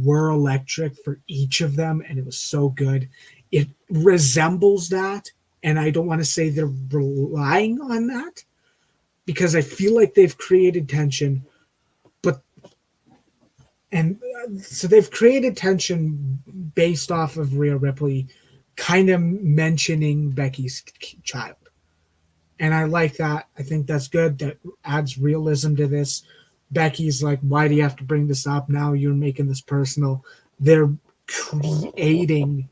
were electric for each of them, and it was so good. It resembles that, and I don't want to say they're relying on that because I feel like they've created tension, so they've created tension based off of Rhea Ripley kind of mentioning Becky's child. And I like that. I think that's good. That adds realism to this. Becky's like, why do you have to bring this up now? You're making this personal. They're creating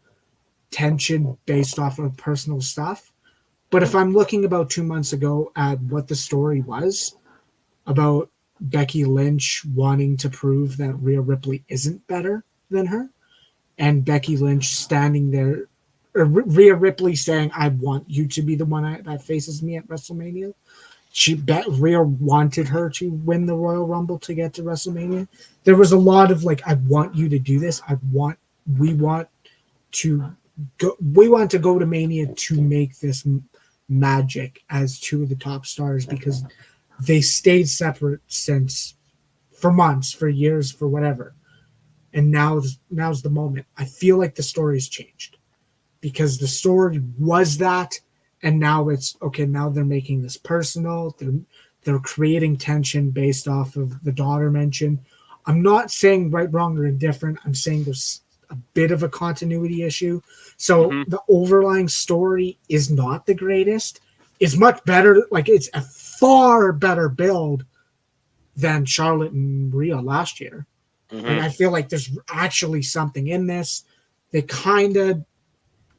tension based off of personal stuff. But if I'm looking about 2 months ago at what the story was about Becky Lynch wanting to prove that Rhea Ripley isn't better than her, and Becky Lynch standing there, or Rhea Ripley saying, I want you to be the one that faces me at WrestleMania. Rhea wanted her to win the Royal Rumble to get to WrestleMania. There was a lot of like, I want you to do this. We want to go to Mania to make this magic as two of the top stars because they stayed separate for months, for years, for whatever. And now's the moment. I feel like the story's changed because the story was that, and now it's okay. Now they're making this personal. They're creating tension based off of the daughter mention. I'm not saying right, wrong, or indifferent. I'm saying there's a bit of a continuity issue. So the overlying story is not the greatest. It's much better. Like it's a far better build than Charlotte and Rhea last year. And I feel like there's actually something in this. They kind of,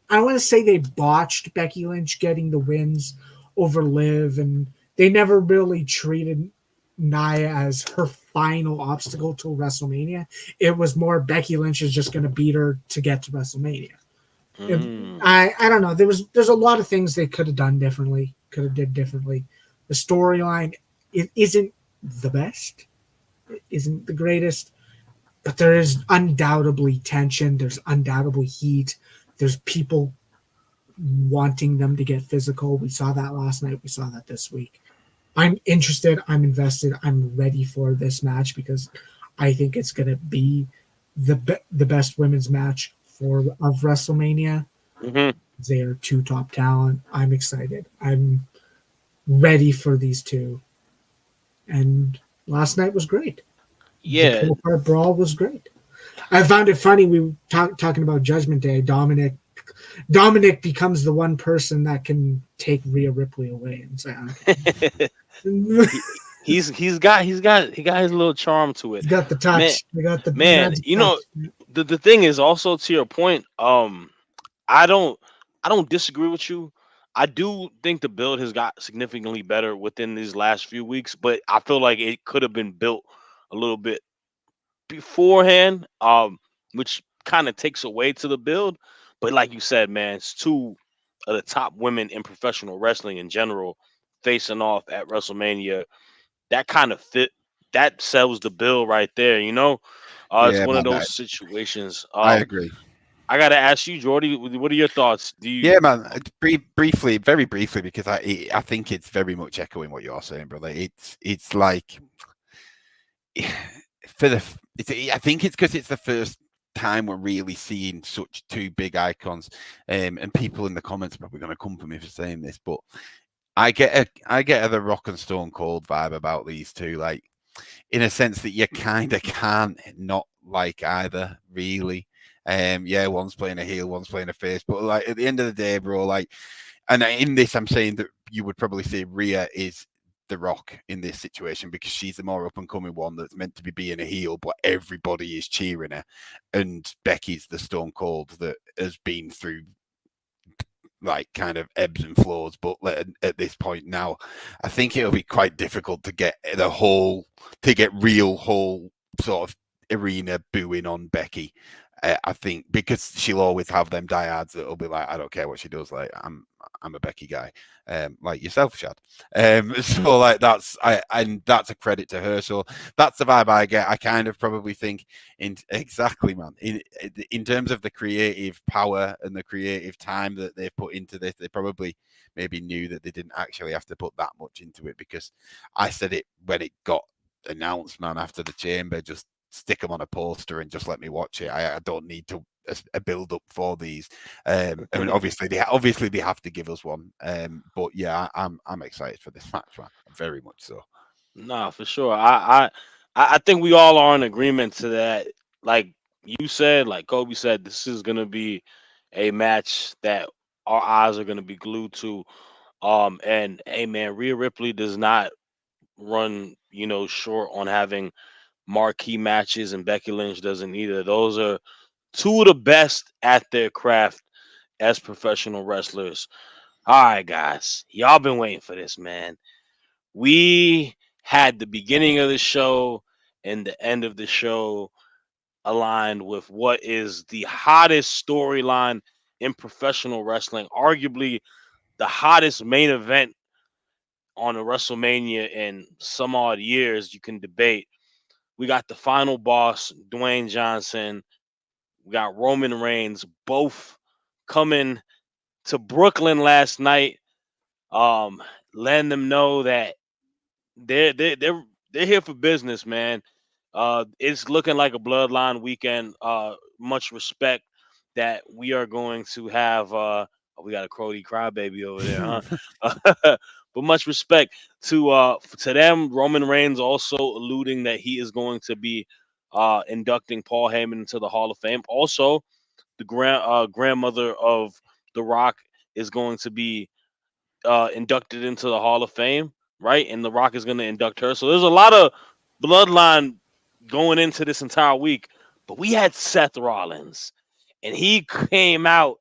I don't want to say they botched Becky Lynch getting the wins over Liv, and they never really treated Nia as her final obstacle to WrestleMania. It was more Becky Lynch is just going to beat her to get to WrestleMania. Mm. I don't know. There's a lot of things they could have done differently. Could have did differently. The storyline it isn't the best. It isn't the greatest, but there is undoubtedly tension. There's undoubtedly heat. There's people wanting them to get physical. We saw that last night. We saw that this week. I'm interested. I'm invested. I'm ready for this match because I think it's going to be the best women's match of WrestleMania. Hmm. They are two top talent. I'm excited. I'm ready for these two. And last night was great. The Yeah. pull apart brawl was great. I found it funny. We were talking about Judgment Day. Dominic becomes the one person that can take Rhea Ripley away and say, okay. he, he got his little charm to it, He's got the man. touch. They got the Man, magic touch. the thing is also to your point. I don't I don't disagree with you. I do think the build has got significantly better within these last few weeks, but I feel like it could have been built a little bit beforehand, which kind of takes away to the build. But like you said, man, it's two of the top women in professional wrestling in general facing off at WrestleMania. That kind of fit. That sells the bill right there. It's Yeah, one of man, those situations. I agree. I gotta ask you, Jordy, what are your thoughts? Do you? Yeah, man. Briefly, very briefly, because I think it's very much echoing what you're saying, brother. It's like I think it's because it's the first time we're really seeing such two big icons, and people in the comments are probably going to come for me for saying this, but I get a the Rock and Stone Cold vibe about these two, like in a sense that you kind of can't not like either, really. Yeah, one's playing a heel, one's playing a face, but like at the end of the day, bro, like, and in this, I'm saying that you would probably say Rhea is the Rock in this situation because she's the more up and coming one that's meant to be being a heel, but everybody is cheering her, and Becky's the Stone Cold that has been through like kind of ebbs and flows, but at this point now, I think it'll be quite difficult to get real whole sort of arena booing on Becky. I think because she'll always have them diehards that'll be like, I don't care what she does, like I'm a Becky guy, like yourself, Shad. So like and that's a credit to her. So that's the vibe I get. I kind of probably think exactly, man. In terms of the creative power and the creative time that they've put into this, they probably maybe knew that they didn't actually have to put that much into it, because I said it when it got announced, man, after the Chamber, just stick them on a poster and just let me watch it. I don't need to a build up for these. I mean, obviously they have to give us one. But yeah, I'm excited for this match, man. Very much so. Nah, for sure. I think we all are in agreement to that. Like you said, like Kobe said, this is gonna be a match that our eyes are gonna be glued to. And hey, man, Rhea Ripley does not run, short on having marquee matches, and Becky Lynch doesn't either. Those are two of the best at their craft as professional wrestlers. All right, guys, y'all been waiting for this, man. We had the beginning of the show and the end of the show aligned with what is the hottest storyline in professional wrestling, arguably the hottest main event on a WrestleMania in some odd years. You can debate. We got the final boss, Dwayne Johnson. We got Roman Reigns, both coming to Brooklyn last night, letting them know that they're here for business, man. It's looking like a bloodline weekend. Much respect that we are going to have. We got a Crody crybaby over there, huh? But much respect to them. Roman Reigns also alluding that he is going to be inducting Paul Heyman into the Hall of Fame. Also, the grandmother of The Rock is going to be inducted into the Hall of Fame, right? And The Rock is going to induct her. So there's a lot of bloodline going into this entire week. But we had Seth Rollins, and he came out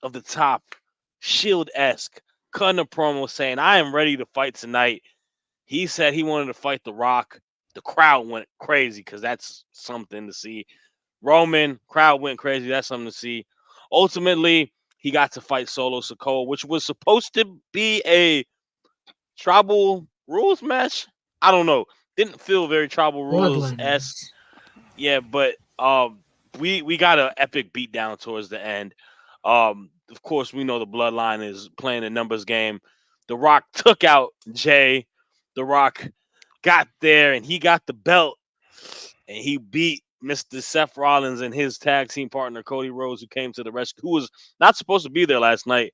of the top, Shield esque, cutting a promo saying, "I am ready to fight tonight." He said he wanted to fight The Rock. The crowd went crazy because that's something to see. Roman, crowd went crazy. That's something to see. Ultimately, he got to fight Solo Sikoa, which was supposed to be a tribal rules match. I don't know. Didn't feel very tribal rules Bloodline esque. was. Yeah, but we got an epic beatdown towards the end. Of course, we know the Bloodline is playing a numbers game. The Rock took out Jay. The Rock got there and he got the belt and he beat Mr. Seth Rollins and his tag team partner Cody Rhodes, who came to the rescue, who was not supposed to be there last night.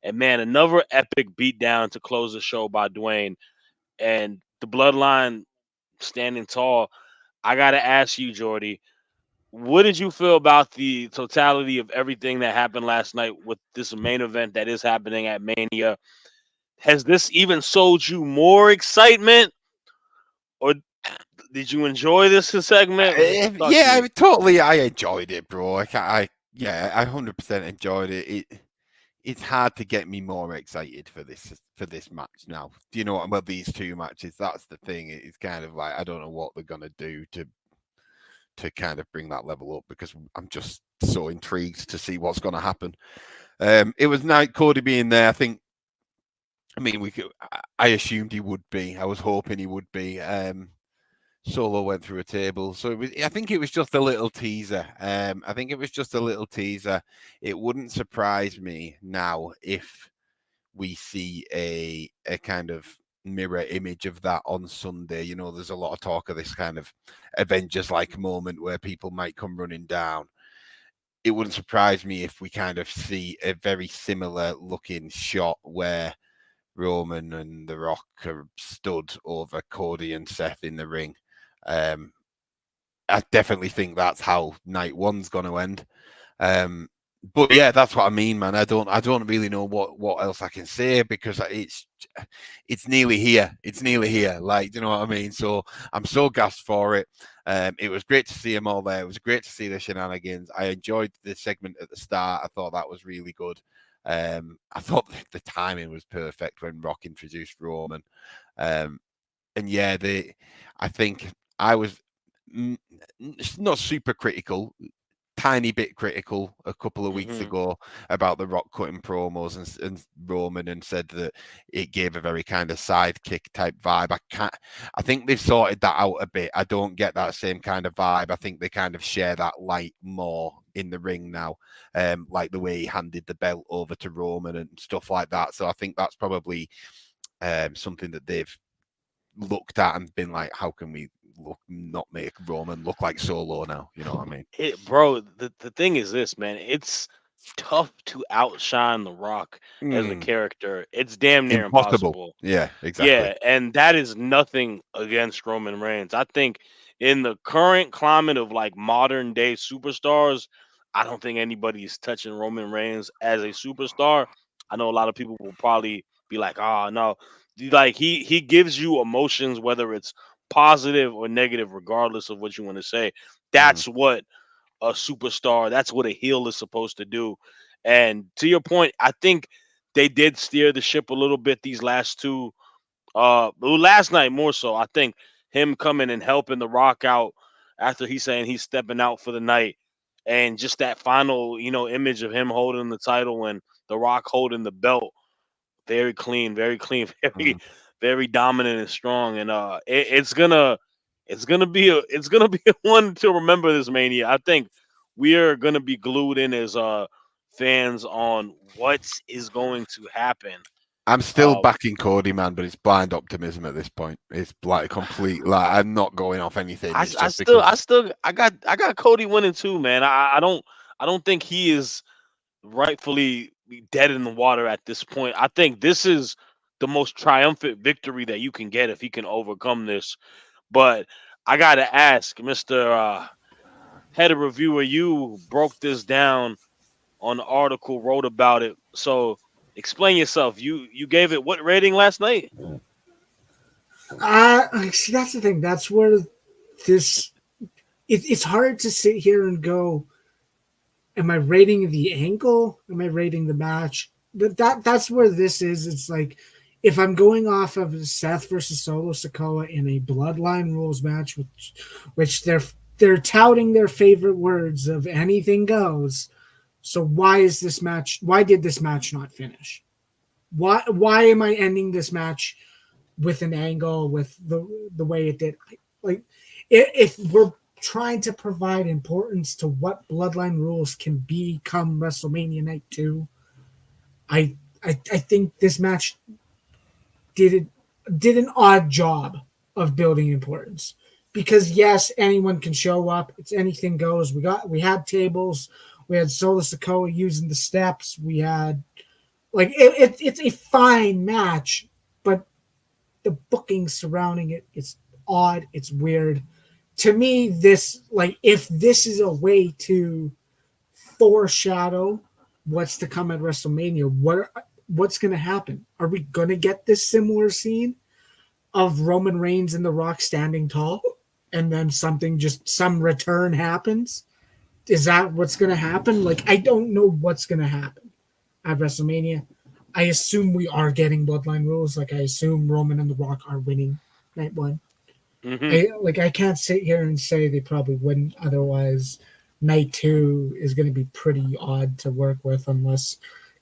And man, another epic beatdown to close the show by Dwayne and the Bloodline standing tall. I gotta ask you, Jordy, what did you feel about the totality of everything that happened last night with this main event that is happening at Mania? Has this even sold you more excitement, or did you enjoy this segment? Thoughts Yeah, you. totally. I enjoyed it, bro. Yeah, I 100% enjoyed it. It's hard to get me more excited for this match now. Do you know what? Well, these two matches. That's the thing. It's kind of like I don't know what they're gonna do to kind of bring that level up because I'm just so intrigued to see what's gonna happen. It was nice Cody being there. I mean, I assumed he would be. I was hoping he would be. Solo went through a table, so I think it was just a little teaser. I think it was just a little teaser. It wouldn't surprise me now if we see a kind of mirror image of that on Sunday. You know, there's a lot of talk of this kind of Avengers-like moment where people might come running down. It wouldn't surprise me if we kind of see a very similar looking shot where Roman and The Rock are stood over Cody and Seth in the ring. I definitely think that's how night one's going to end. But yeah, that's what I mean, man. I don't really know what else I can say because it's nearly here. It's nearly here. Like, you know what I mean? So I'm so gassed for it. It was great to see them all there. It was great to see the shenanigans. I enjoyed the segment at the start. I thought that was really good. I thought the timing was perfect when Rock introduced Roman. And yeah, I think I was not super critical, tiny bit critical a couple of weeks Hmm. ago about the Rock cutting promos and Roman and said that it gave a very kind of sidekick type vibe. I think they've sorted that out a bit. I don't get that same kind of vibe. I think they kind of share that light more in the ring now, like the way he handed the belt over to Roman and stuff like that. So I think that's probably something that they've looked at and been like, how can we not make Roman look like Solo now? You know what I mean? Bro, the thing is this, man. It's tough to outshine The Rock as a Mm, character. It's damn near impossible. impossible. Yeah, exactly. Yeah, and that is nothing against Roman Reigns. I think in the current climate of like modern day superstars, I don't think anybody's touching Roman Reigns as a superstar. I know a lot of people will probably be like, "Oh no," like he gives you emotions, whether it's positive or negative, regardless of what you want to say. Mm, That's what a superstar. That's what a heel is supposed to do. And to your point, I think they did steer the ship a little bit these last two well, last night more so. I think him coming and helping the Rock out after he's saying he's stepping out for the night, and just that final, image of him holding the title and the Rock holding the belt, very clean, very, mm. very dominant and strong. And it's gonna be one to remember this Mania. I think we are gonna be glued in as fans on what is going to happen. I'm still Um, backing Cody, man, but it's blind optimism at this point. It's like complete. Like I'm not going off anything. It's just because. I got Cody winning too, man. I don't think he is rightfully dead in the water at this point. I think this is the most triumphant victory that you can get if he can overcome this. But I gotta ask, Mister Head of Reviewer, you broke this down on the article, wrote about it. So explain yourself. You gave it what rating last night? See, that's the thing. That's where this. It's hard to sit here and go, am I rating the angle? Am I rating the match? that's where this is. It's like if I'm going off of Seth versus Solo Sikoa in a Bloodline rules match, which they're touting their favorite words of anything goes. So why is this match? Why did this match not finish? Why am I ending this match with an angle with the way it did? Like if we're trying to provide importance to what Bloodline rules can be come WrestleMania Night 2, I think this match did an odd job of building importance. Because yes, anyone can show up. It's anything goes. We had tables. We had Solo Sikoa using the steps. We had it's a fine match, but the booking surrounding it's odd. It's weird. To me, this if this is a way to foreshadow what's to come at WrestleMania, what's going to happen? Are we going to get this similar scene of Roman Reigns and The Rock standing tall, and then some return happens? Is that what's going to happen? I don't know what's going to happen at WrestleMania. I assume we are getting Bloodline rules. I assume Roman and The Rock are winning night one. Mm-hmm. I can't sit here and say they probably wouldn't. Otherwise, night two is going to be pretty odd to work with unless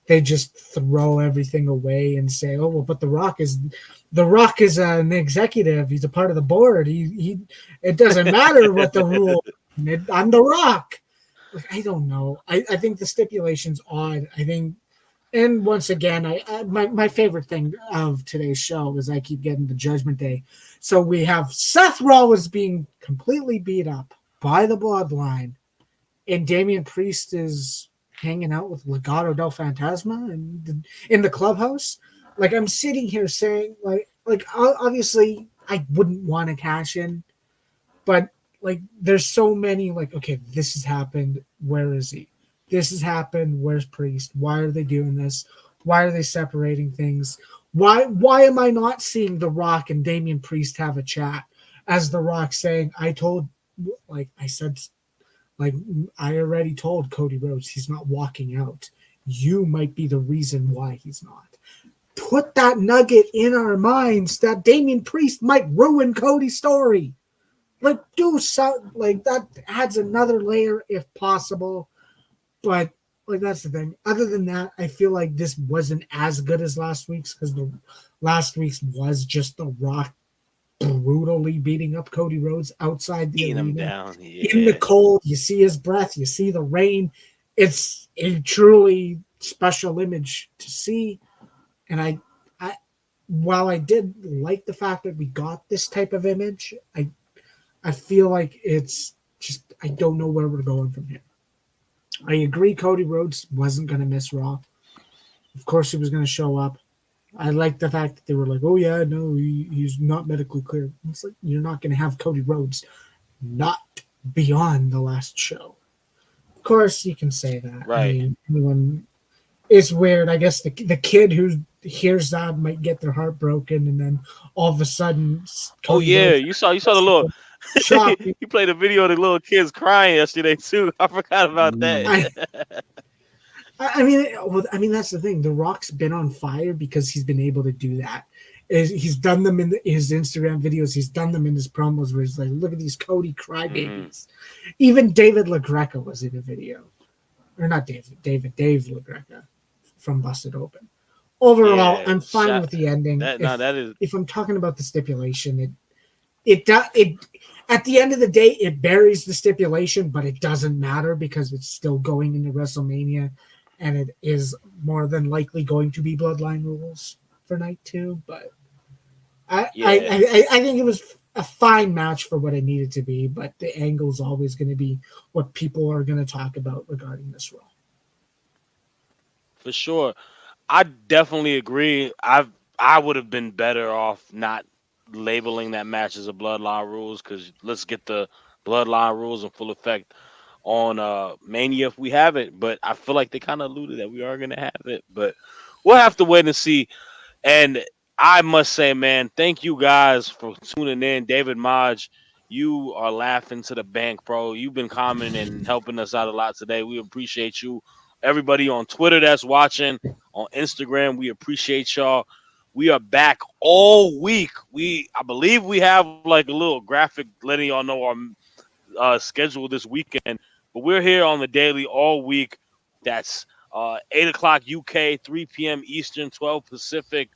they just throw everything away and say, "Oh well, but The Rock is an executive. He's a part of the board. He it doesn't matter what the rule. I'm The Rock." I don't know. I think the stipulation's odd. I think, and once again, my favorite thing of today's show is I keep getting the Judgment Day. So we have Seth Rollins being completely beat up by the Bloodline, and Damian Priest is hanging out with Legado del Fantasma and in the clubhouse. I'm sitting here saying, obviously I wouldn't want to cash in, but there's so many okay, this has happened. Where is he? This has happened. Where's Priest? Why are they doing this? Why are they separating things? Why am I not seeing The Rock and Damian Priest have a chat as The Rock saying, I already told Cody Rhodes he's not walking out. You might be the reason why he's not. Put that nugget in our minds that Damian Priest might ruin Cody's story. Do so, that adds another layer if possible. But that's the thing. Other than that, I feel like this wasn't as good as last week's because the last week's was just The Rock brutally beating up Cody Rhodes outside the Beating arena. him down. Yeah. In the cold, you see his breath, you see the rain. It's a truly special image to see. And I while I did like the fact that we got this type of image, I feel like it's just I don't know where we're going from here. I agree Cody Rhodes wasn't going to miss Raw. Of course he was going to show up. I like the fact that they were like, oh yeah, no, he's not medically cleared. It's like, you're not going to have Cody Rhodes not beyond the last show. Of course you can say that. Right. It's weird. I guess the kid who hears that might get their heart broken, and then all of a sudden, Cody Rhodes, you saw the little. Shocking. You played a video of the little kids crying yesterday too. I forgot about that. I mean, that's the thing. The Rock's been on fire because he's been able to do that. He's done them in his Instagram videos. He's done them in his promos where he's like, "Look at these Cody crybabies." Even David LaGreca was in a video, or not Dave LaGreca from Busted Open. Overall, I'm fine with the ending. If I'm talking about the stipulation, it at the end of the day, it buries the stipulation, but it doesn't matter because it's still going into WrestleMania, and it is more than likely going to be Bloodline rules for night two. But I think it was a fine match for what it needed to be, but the angle is always going to be what people are going to talk about regarding this Raw. For sure. I definitely agree. I would have been better off not labeling that match as a Bloodline rules because let's get the Bloodline rules in full effect on Mania if we have it. But I feel like they kind of alluded that we are going to have it. But we'll have to wait and see. And I must say, man, thank you guys for tuning in. David Maj, you are laughing to the bank, bro. You've been commenting and helping us out a lot today. We appreciate you Everybody on Twitter that's watching, on Instagram, we appreciate y'all. We are back all week. I believe we have like a little graphic letting y'all know our schedule this weekend, but we're here on the daily all week. That's 8 o'clock UK, 3 p.m. Eastern, 12 Pacific.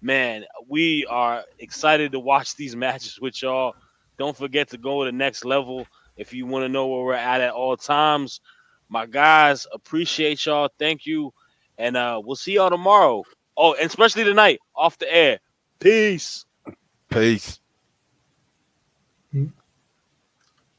Man, we are excited to watch these matches with y'all. Don't forget to go to the next level if you want to know where we're at all times. My guys, appreciate y'all. Thank you. And we'll see y'all tomorrow. Oh, and especially tonight, off the air. Peace. Peace. Mm.